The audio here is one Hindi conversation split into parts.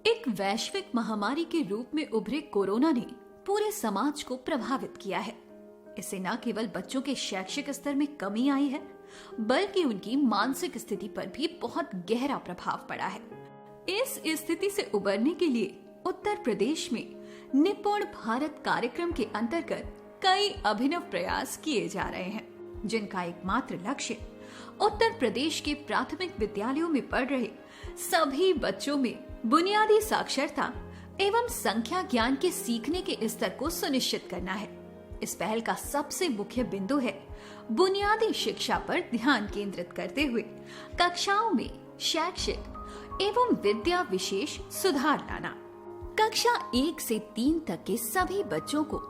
एक वैश्विक महामारी के रूप में उभरे कोरोना ने पूरे समाज को प्रभावित किया है। इससे न केवल बच्चों के शैक्षिक स्तर में कमी आई है, बल्कि उनकी मानसिक स्थिति पर भी बहुत गहरा प्रभाव पड़ा है। इस स्थिति से उबरने के लिए उत्तर प्रदेश में निपुण भारत कार्यक्रम के अंतर्गत कई अभिनव प्रयास किए जा रहे हैं, जिनका एकमात्र लक्ष्य उत्तर प्रदेश के प्राथमिक विद्यालयों में पढ़ रहे सभी बच्चों में बुनियादी साक्षरता एवं संख्या ज्ञान के सीखने के स्तर को सुनिश्चित करना है। इस पहल का सबसे मुख्य बिंदु है बुनियादी शिक्षा पर ध्यान केंद्रित करते हुए कक्षाओं में शैक्षिक एवं विद्या विशेष सुधार लाना। कक्षा 1 से 3 तक के सभी बच्चों को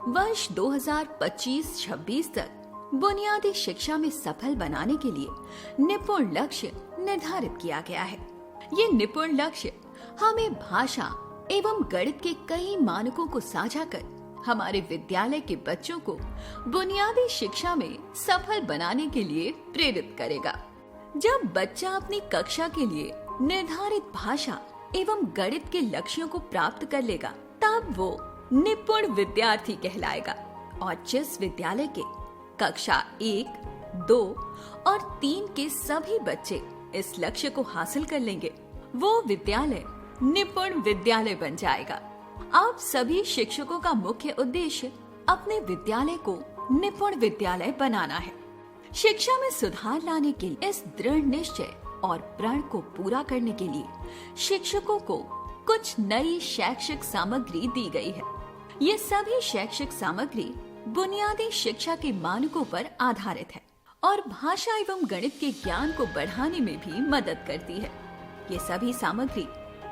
वर्ष 2025-26 तक बुनियादी शिक्षा में सफल बनाने के लिए निपुण लक्ष्य निर्धारित किया गया है। ये निपुण लक्ष्य हमें भाषा एवं गणित के कई मानकों को साझा कर हमारे विद्यालय के बच्चों को बुनियादी शिक्षा में सफल बनाने के लिए प्रेरित करेगा। जब बच्चा अपनी कक्षा के लिए निर्धारित भाषा एवं गणित के लक्ष्यों को प्राप्त कर लेगा, तब वो निपुण विद्यार्थी कहलाएगा। और जिस विद्यालय के कक्षा 1, 2 और 3 के सभी बच्चे इस लक्ष्य को हासिल कर लेंगे, वो विद्यालय निपुण विद्यालय बन जाएगा। अब सभी शिक्षकों का मुख्य उद्देश्य अपने विद्यालय को निपुण विद्यालय बनाना है। शिक्षा में सुधार लाने के लिए इस दृढ़ निश्चय और प्रण को पूरा करने के लिए शिक्षकों को कुछ नई शैक्षिक सामग्री दी गई है। ये सभी शैक्षिक सामग्री बुनियादी शिक्षा के मानकों पर आधारित है और भाषा एवं गणित के ज्ञान को बढ़ाने में भी मदद करती है। ये सभी सामग्री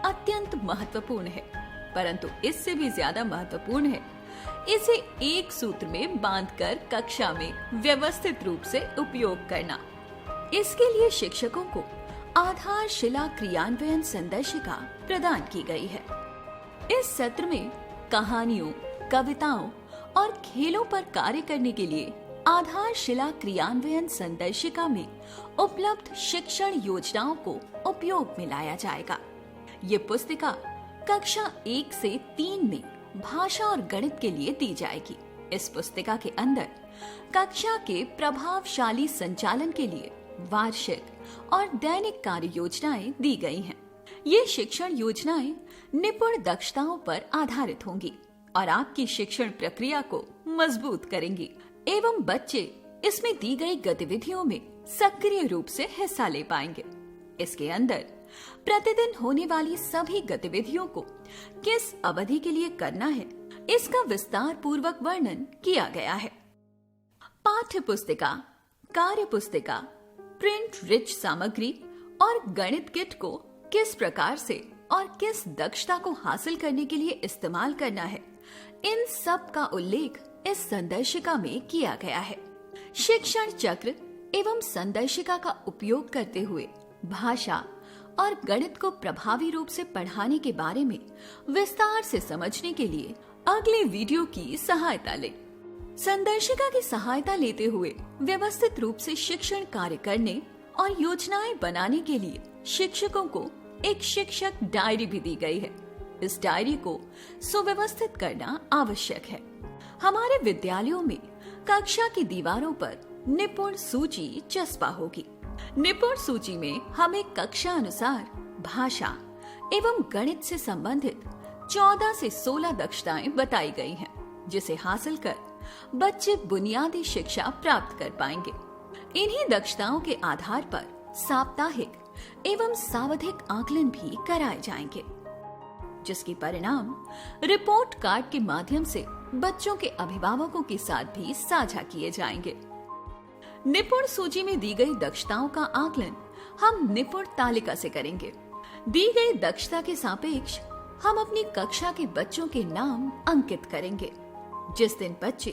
अत्यंत महत्वपूर्ण है, परंतु इससे भी ज्यादा महत्वपूर्ण है इसे एक सूत्र में बांधकर कक्षा में व्यवस्थित रूप से उपयोग करना। इसके लिए शिक्षकों को आधारशिला क्रियान्वयन संदर्शिका प्रदान की गई है। इस सत्र में कहानियों, कविताओं और खेलों पर कार्य करने के लिए आधारशिला क्रियान्वयन संदर्शिका में उपलब्ध शिक्षण योजनाओं को उपयोग में लाया जाएगा। ये पुस्तिका कक्षा 1 से 3 में भाषा और गणित के लिए दी जाएगी। इस पुस्तिका के अंदर कक्षा के प्रभावशाली संचालन के लिए वार्षिक और दैनिक कार्य योजनाएं दी गई हैं। ये शिक्षण योजनाएं निपुण दक्षताओं पर आधारित होंगी और आपकी शिक्षण प्रक्रिया को मजबूत करेंगी एवं बच्चे इसमें दी गई गतिविधियों में सक्रिय रूप से हिस्सा ले पाएंगे। इसके अंदर प्रतिदिन होने वाली सभी गतिविधियों को किस अवधि के लिए करना है, इसका विस्तार पूर्वक वर्णन किया गया है। पाठ्य पुस्तिका, कार्य पुस्तिका, प्रिंट रिच सामग्री और गणित किट को किस प्रकार से और किस दक्षता को हासिल करने के लिए इस्तेमाल करना है, इन सब का उल्लेख इस संदर्शिका में किया गया है। शिक्षण चक्र एवं संदर्शिका का उपयोग करते हुए भाषा और गणित को प्रभावी रूप से पढ़ाने के बारे में विस्तार से समझने के लिए अगले वीडियो की सहायता लें। संदर्शिका की सहायता लेते हुए व्यवस्थित रूप से शिक्षण कार्य करने और योजनाएं बनाने के लिए शिक्षकों को एक शिक्षक डायरी भी दी गई है। इस डायरी को सुव्यवस्थित करना आवश्यक है। हमारे विद्यालयों में कक्षा की दीवारों पर निपुण सूची चस्पा होगी। निपुण सूची में हमें कक्षा अनुसार भाषा एवं गणित से संबंधित 14 से 16 दक्षताएं बताई गई हैं, जिसे हासिल कर बच्चे बुनियादी शिक्षा प्राप्त कर पाएंगे। इन्हीं दक्षताओं के आधार पर साप्ताहिक एवं सावधिक आकलन भी कराए जाएंगे, जिसके परिणाम रिपोर्ट कार्ड के माध्यम से बच्चों के अभिभावकों के साथ भी साझा किए जाएंगे। निपुण सूची में दी गई दक्षताओं का आकलन हम निपुण तालिका से करेंगे। दी गई दक्षता के सापेक्ष हम अपनी कक्षा के बच्चों के नाम अंकित करेंगे। जिस दिन बच्चे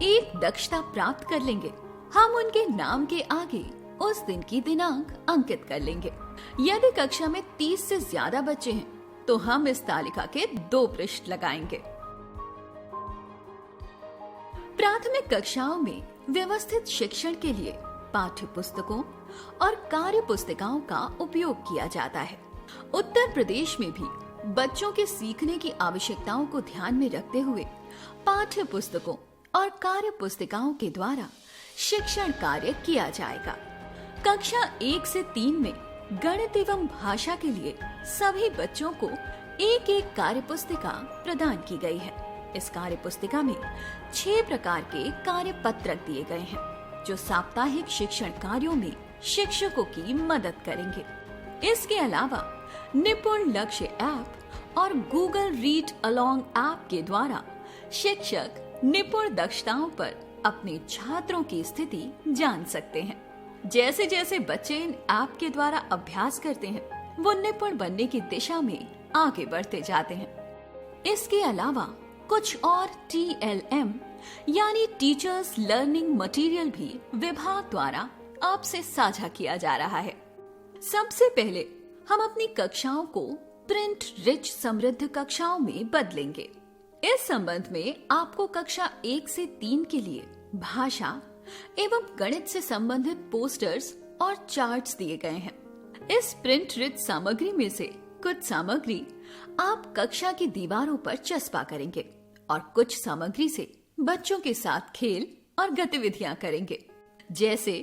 एक दक्षता प्राप्त कर लेंगे, हम उनके नाम के आगे उस दिन की दिनांक अंकित कर लेंगे। यदि कक्षा में 30 से ज्यादा बच्चे हैं, तो हम इस तालिका के 2 पृष्ठ लगाएंगे। प्राथमिक कक्षाओं में व्यवस्थित शिक्षण के लिए पाठ्य पुस्तकों और कार्य पुस्तिकाओं का उपयोग किया जाता है। उत्तर प्रदेश में भी बच्चों के सीखने की आवश्यकताओं को ध्यान में रखते हुए पाठ्य पुस्तकों और कार्य पुस्तिकाओं के द्वारा शिक्षण कार्य किया जाएगा। कक्षा 1 से 3 में गणित एवं भाषा के लिए सभी बच्चों को एक एक कार्य पुस्तिका प्रदान की गई है। इस कार्य पुस्तिका में 6 प्रकार के कार्य पत्रक दिए गए हैं जो साप्ताहिक शिक्षण कार्यों में शिक्षकों की मदद करेंगे। इसके अलावा निपुण लक्ष्य ऐप और गूगल रीड अलोंग ऐप के द्वारा शिक्षक निपुण दक्षताओं पर अपने छात्रों की स्थिति जान सकते हैं। जैसे जैसे बच्चे इन ऐप के द्वारा अभ्यास करते हैं, वो निपुण बनने की दिशा में आगे बढ़ते जाते हैं। इसके अलावा कुछ और TLM यानी टीचर्स लर्निंग मटेरियल भी विभाग द्वारा आपसे साझा किया जा रहा है। सबसे पहले हम अपनी कक्षाओं को प्रिंट रिच समृद्ध कक्षाओं में बदलेंगे। इस संबंध में आपको कक्षा 1 से 3 के लिए भाषा एवं गणित से संबंधित पोस्टर्स और चार्ट्स दिए गए हैं। इस प्रिंट रिच सामग्री में से कुछ सामग्री आप कक्षा की दीवारों पर चस्पा करेंगे और कुछ सामग्री से बच्चों के साथ खेल और गतिविधियां करेंगे। जैसे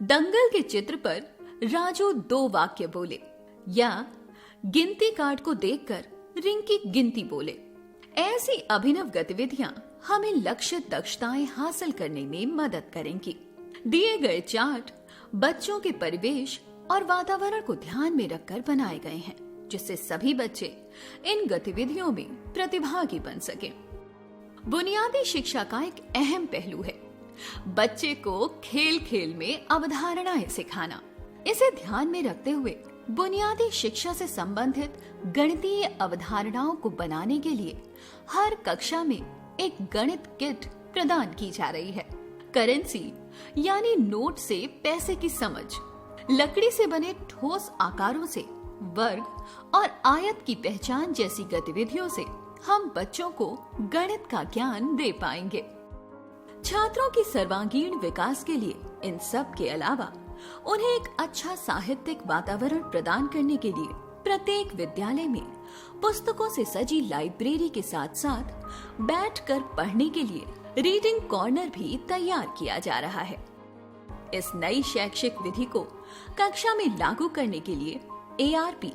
दंगल के चित्र पर राजू 2 वाक्य बोले या गिनती कार्ड को देखकर रिंकी गिनती बोले। ऐसी अभिनव गतिविधियां हमें लक्ष्य दक्षताएं हासिल करने में मदद करेंगी। दिए गए चार्ट बच्चों के परिवेश और वातावरण को ध्यान में रखकर बनाए गए हैं, जिससे सभी बच्चे इन गतिविधियों में प्रतिभागी बन सकें। बुनियादी शिक्षा का एक अहम पहलू है बच्चे को खेल खेल में अवधारणाएं सिखाना। इसे ध्यान में रखते हुए बुनियादी शिक्षा से संबंधित गणितीय अवधारणाओं को बनाने के लिए हर कक्षा में एक गणित किट प्रदान की जा रही है। करेंसी यानी नोट से पैसे की समझ, लकड़ी से बने ठोस आकारों से वर्ग और आयत की पहचान जैसी गतिविधियों से हम बच्चों को गणित का ज्ञान दे पाएंगे। छात्रों की सर्वांगीण विकास के लिए इन सब के अलावा उन्हें एक अच्छा साहित्यिक वातावरण प्रदान करने के लिए प्रत्येक विद्यालय में पुस्तकों से सजी लाइब्रेरी के साथ साथ बैठकर पढ़ने के लिए रीडिंग कॉर्नर भी तैयार किया जा रहा है। इस नई शैक्षिक विधि को कक्षा में लागू करने के लिए ARP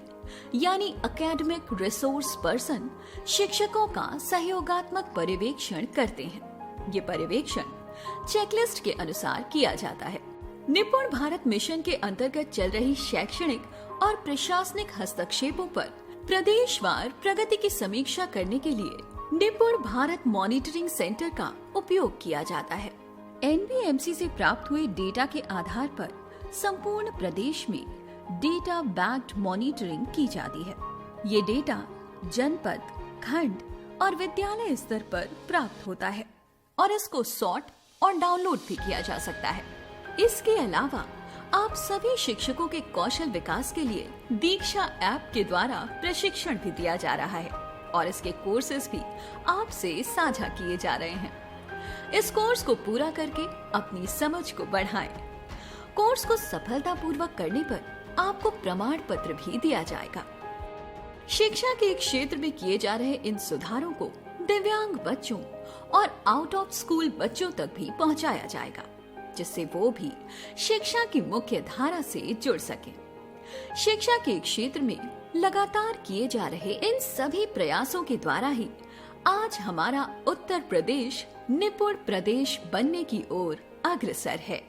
यानी एकेडमिक रिसोर्स पर्सन शिक्षकों का सहयोगात्मक पर्यवेक्षण करते हैं। ये पर्यवेक्षण चेकलिस्ट के अनुसार किया जाता है। निपुण भारत मिशन के अंतर्गत चल रही शैक्षणिक और प्रशासनिक हस्तक्षेपों पर प्रदेशवार प्रगति की समीक्षा करने के लिए निपुण भारत मॉनिटरिंग सेंटर का उपयोग किया जाता है। NBMC से प्राप्त हुए डेटा के आधार पर संपूर्ण प्रदेश में डेटा बैक्ड मॉनिटरिंग की जाती है। ये डेटा जनपद, खंड और विद्यालय स्तर पर प्राप्त होता है और इसको सॉर्ट और डाउनलोड भी किया जा सकता है। इसके अलावा आप सभी शिक्षकों के कौशल विकास के लिए दीक्षा ऐप के द्वारा प्रशिक्षण भी दिया जा रहा है और इसके कोर्सेज भी आपसे साझा किए जा रहे हैं। इस कोर्स को पूरा करके अपनी समझ को बढ़ाएं। कोर्स को सफलतापूर्वक करने पर आपको प्रमाण पत्र भी दिया जाएगा। शिक्षा के क्षेत्र में किए जा रहे इन सुधारों को दिव्यांग बच्चों और आउट ऑफ स्कूल बच्चों तक भी पहुंचाया जाएगा, जिससे वो भी शिक्षा की मुख्य धारा से जुड़ सके। शिक्षा के क्षेत्र में लगातार किए जा रहे इन सभी प्रयासों के द्वारा ही आज हमारा उत्तर प्रदेश निपुण प्रदेश बनने की ओर अग्रसर है।